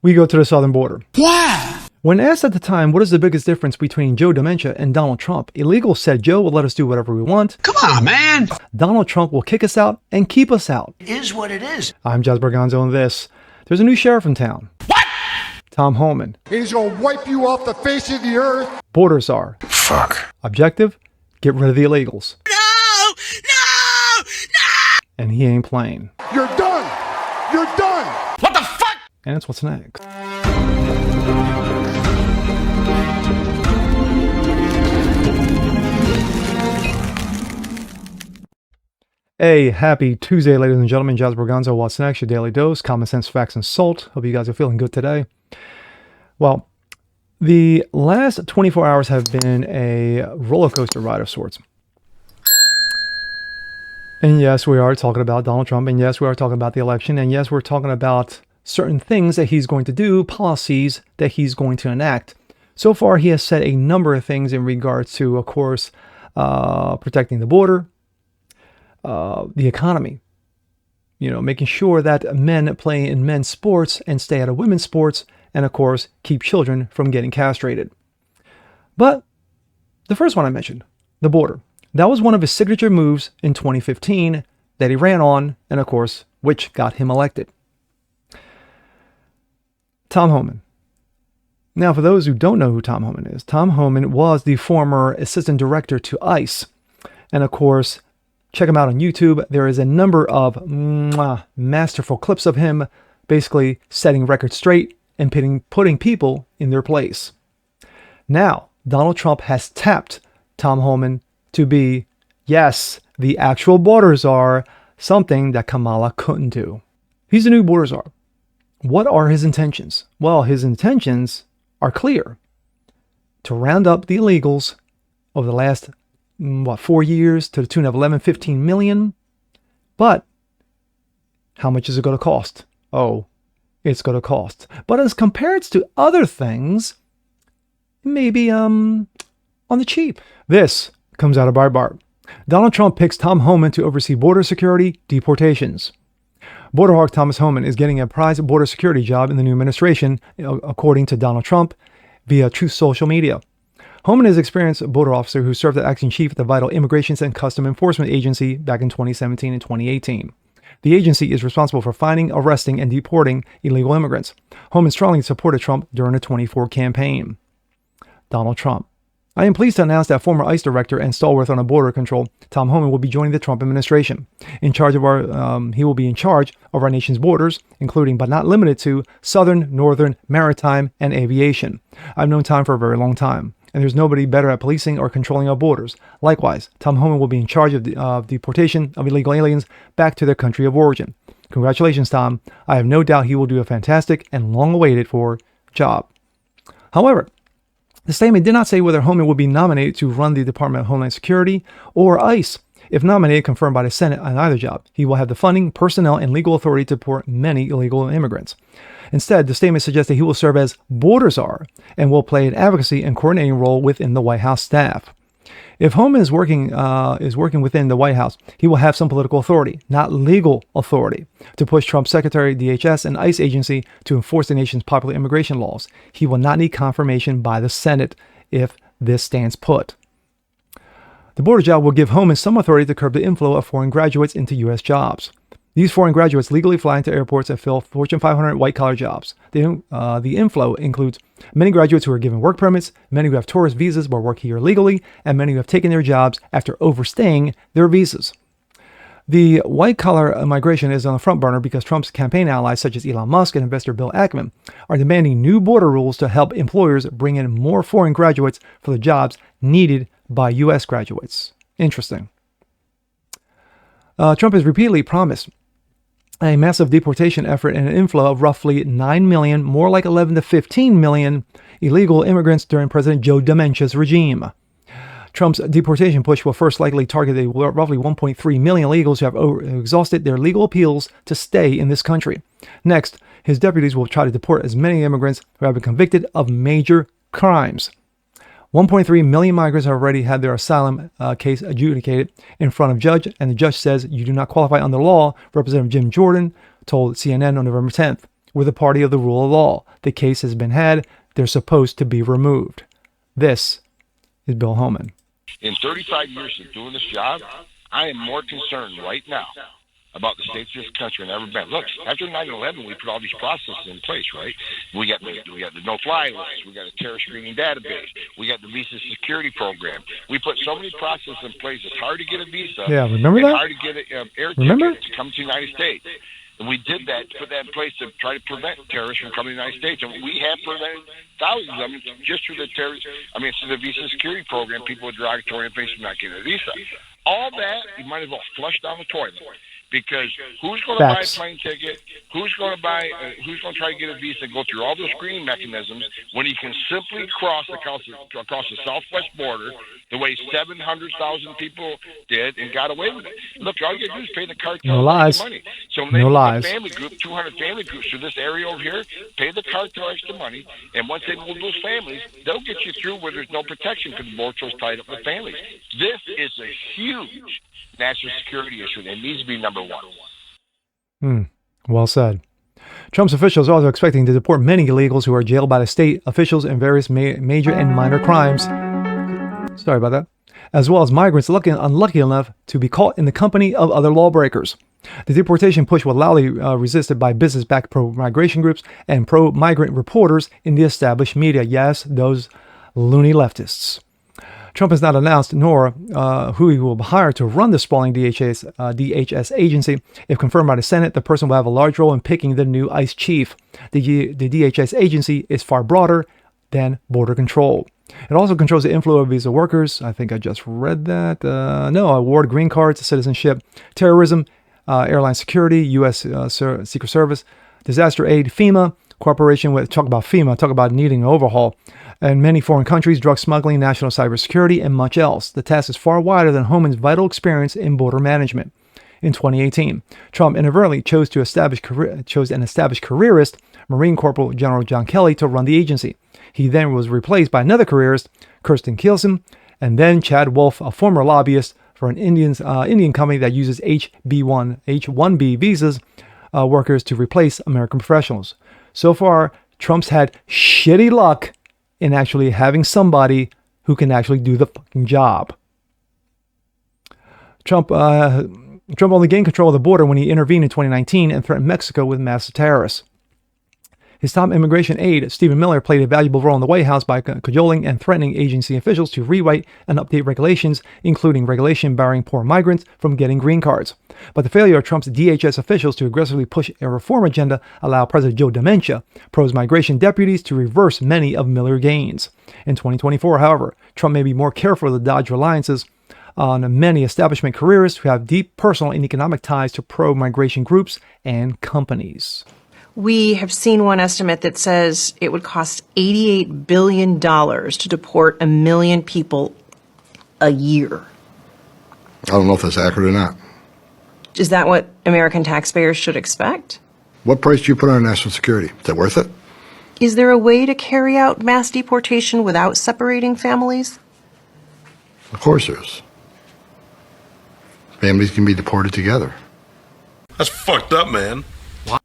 we go to the southern border. Why? When asked at the time what is the biggest difference between Joe Dementia and Donald Trump, illegals said Joe will let us do whatever we want. Come on, man. Donald Trump will kick us out and keep us out. It is what it is. I'm Jazz Berganzo, and there's a new sheriff in town. What? Tom Homan. He's going to wipe you off the face of the earth. Border czar. Fuck. Objective, get rid of the illegals. No! No! No! And he ain't playing. You're done. You're done. What the fuck? And it's what's next. A happy Tuesday, ladies and gentlemen. Jazz Berganzo, what's next? Your daily dose, common sense, facts, and salt. Hope you guys are feeling good today. Well, the last 24 hours have been a roller coaster ride of sorts. And yes, we are talking about Donald Trump. And yes, we are talking about the election. And yes, we're talking about certain things that he's going to do, policies that he's going to enact. So far, he has said a number of things in regards to, of course, protecting the border, the economy, making sure that men play in men's sports and stay out of women's sports, and of course, keep children from getting castrated. But the first one I mentioned, the border, that was one of his signature moves in 2015 that he ran on, and of course, which got him elected. Tom Homan. Now, for those who don't know who Tom Homan is, Tom Homan was the former assistant director to ICE, and of course, check him out on YouTube. There is a number of masterful clips of him basically setting records straight and putting people in their place. Now, Donald Trump has tapped Tom Homan to be, yes, the actual border czar, something that Kamala couldn't do. He's the new border czar. What are his intentions? Well, his intentions are clear. To round up the illegals over the last 4 years to the tune of 15 million. But how much is it going to cost? Oh, it's going to cost. But as compared to other things, maybe on the cheap. This comes out of Breitbart. Donald Trump picks Tom Homan to oversee border security deportations. Border hawk Thomas Homan is getting a prize border security job in the new administration, according to Donald Trump, via Truth Social Media. Homan is an experienced border officer who served as acting chief at the vital Immigrations and Custom Enforcement Agency back in 2017 and 2018. The agency is responsible for finding, arresting, and deporting illegal immigrants. Homan strongly supported Trump during the 2024 campaign. Donald Trump. I am pleased to announce that former ICE director and stalwart on border control, Tom Homan, will be joining the Trump administration. He will be in charge of our nation's borders, including but not limited to southern, northern, maritime, and aviation. I've known Tom for a very long time, and there's nobody better at policing or controlling our borders. Likewise, Tom Homan will be in charge of deportation of illegal aliens back to their country of origin. Congratulations, Tom. I have no doubt he will do a fantastic and long-awaited for job. However, the statement did not say whether Homan would be nominated to run the Department of Homeland Security or ICE. If nominated, confirmed by the Senate on either job, he will have the funding, personnel, and legal authority to deport many illegal immigrants. Instead, the statement suggests that he will serve as border czar and will play an advocacy and coordinating role within the White House staff. If Homan is working within the White House, he will have some political authority, not legal authority, to push Trump's Secretary, DHS, and ICE agency to enforce the nation's popular immigration laws. He will not need confirmation by the Senate if this stands put. The border job will give Homan some authority to curb the inflow of foreign graduates into U.S. jobs. These foreign graduates legally fly into airports and fill Fortune 500 white-collar jobs. The inflow includes many graduates who are given work permits, many who have tourist visas but work here legally, and many who have taken their jobs after overstaying their visas. The white-collar migration is on the front burner because Trump's campaign allies, such as Elon Musk and investor Bill Ackman, are demanding new border rules to help employers bring in more foreign graduates for the jobs needed by U.S. graduates. Interesting. Trump has repeatedly promised a massive deportation effort and an inflow of roughly 9 million, more like 11 to 15 million illegal immigrants during President Joe Dementia's regime. Trump's deportation push will first likely target the roughly 1.3 million illegals who have exhausted their legal appeals to stay in this country. Next, his deputies will try to deport as many immigrants who have been convicted of major crimes. 1.3 million migrants have already had their asylum case adjudicated in front of judge, and the judge says you do not qualify under law, Representative Jim Jordan told CNN on November 10th. We're the party of the rule of law. The case has been had. They're supposed to be removed. This is Bill Homan. In 35 years of doing this job, I am more concerned right now about the states of this country than ever been. Look, after 9/11, we put all these processes in place, right? We got the no-fly list. We got a terror screening database. We got the visa security program. We put so many processes in place. It's hard to get a visa. Yeah, remember that? It's hard to get an air ticket to come to the United States. And we did that, put that in place to try to prevent terrorists from coming to the United States. And we have prevented thousands of them just through the through the visa security program, people with derogatory information not getting a visa. All that, you might as well flush down the toilet. Because who's going to buy a plane ticket? Who's going to try to get a visa, go through all those screening mechanisms when you can simply cross across the southwest border the way 700,000 people did and got away with it? Look, all you got to do is pay the cartel money. So when they move a family group, 200 family groups through this area over here, pay the cartel extra money, and once they move those families, they'll get you through where there's no protection because the border's so tied up with families. This is a huge national security issue, and it needs to be number one. Well said. Trump's officials are also expecting to deport many illegals who are jailed by the state officials in various major and minor crimes. Sorry about that. As well as migrants unlucky enough to be caught in the company of other lawbreakers. The deportation push was loudly resisted by business-backed pro-migration groups and pro-migrant reporters in the established media. Yes, those loony leftists. Trump has not announced nor who he will hire to run the sprawling DHS agency. If confirmed by the Senate, the person will have a large role in picking the new ICE chief. The DHS agency is far broader than border control. It also controls the inflow of visa workers. I think I just read that. Award green cards, citizenship, terrorism, airline security, U.S. Secret Service, disaster aid, FEMA, cooperation with, talk about needing an overhaul, and many foreign countries, drug smuggling, national cybersecurity, and much else. The task is far wider than Homan's vital experience in border management. In 2018, Trump inadvertently chose an established careerist, Marine Corporal General John Kelly, to run the agency. He then was replaced by another careerist, Kirsten Kielsen, and then Chad Wolf, a former lobbyist for an Indian company that uses H-1B visas workers to replace American professionals. So far, Trump's had shitty luck in actually having somebody who can actually do the fucking job. Trump only gained control of the border when he intervened in 2019 and threatened Mexico with massive tariffs. His top immigration aide, Stephen Miller, played a valuable role in the White House by cajoling and threatening agency officials to rewrite and update regulations, including regulation barring poor migrants from getting green cards. But the failure of Trump's DHS officials to aggressively push a reform agenda allowed President Joe Dementia, pro-migration deputies, to reverse many of Miller's gains. In 2024, however, Trump may be more careful to dodge reliances on many establishment careerists who have deep personal and economic ties to pro-migration groups and companies. We have seen one estimate that says it would cost $88 billion to deport 1 million people a year. I don't know if that's accurate or not. Is that what American taxpayers should expect? What price do you put on national security? Is that worth it? Is there a way to carry out mass deportation without separating families? Of course there is. Families can be deported together. That's fucked up, man.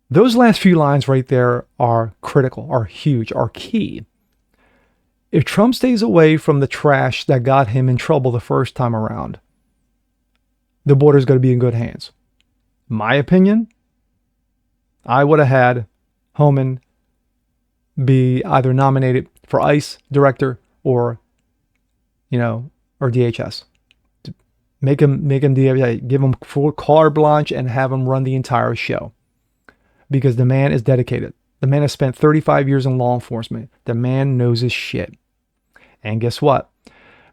Those last few lines right there are critical, are huge, are key. If Trump stays away from the trash that got him in trouble the first time around, the border's going to be in good hands. My opinion, I would have had Homan be either nominated for ICE director or DHS. Make him DHS, give him full carte blanche and have him run the entire show. Because the man is dedicated. The man has spent 35 years in law enforcement. The man knows his shit. And guess what?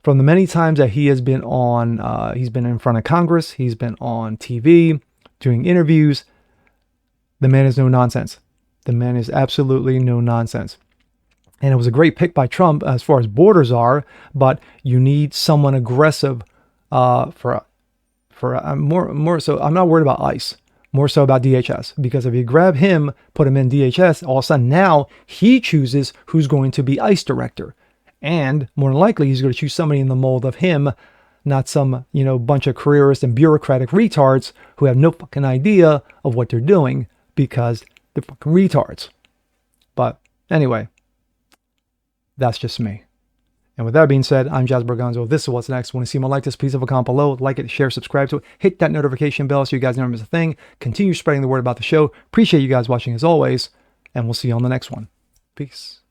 From the many times that he has been on, he's been in front of Congress, he's been on TV, doing interviews, the man is no nonsense. The man is absolutely no nonsense. And it was a great pick by Trump as far as borders are, but you need someone aggressive more so. I'm not worried about ICE. More so about DHS, because if you grab him, put him in DHS, all of a sudden now he chooses who's going to be ICE director. And more than likely, he's going to choose somebody in the mold of him, not some, bunch of careerists and bureaucratic retards who have no fucking idea of what they're doing, because They're fucking retards. But anyway, that's just me. And with that being said, I'm Jasper Gonzo. This is What's Next. Want to see more like this? Please have a comment below. Like it, share, subscribe to it. Hit that notification bell so you guys never miss a thing. Continue spreading the word about the show. Appreciate you guys watching as always. And we'll see you on the next one. Peace.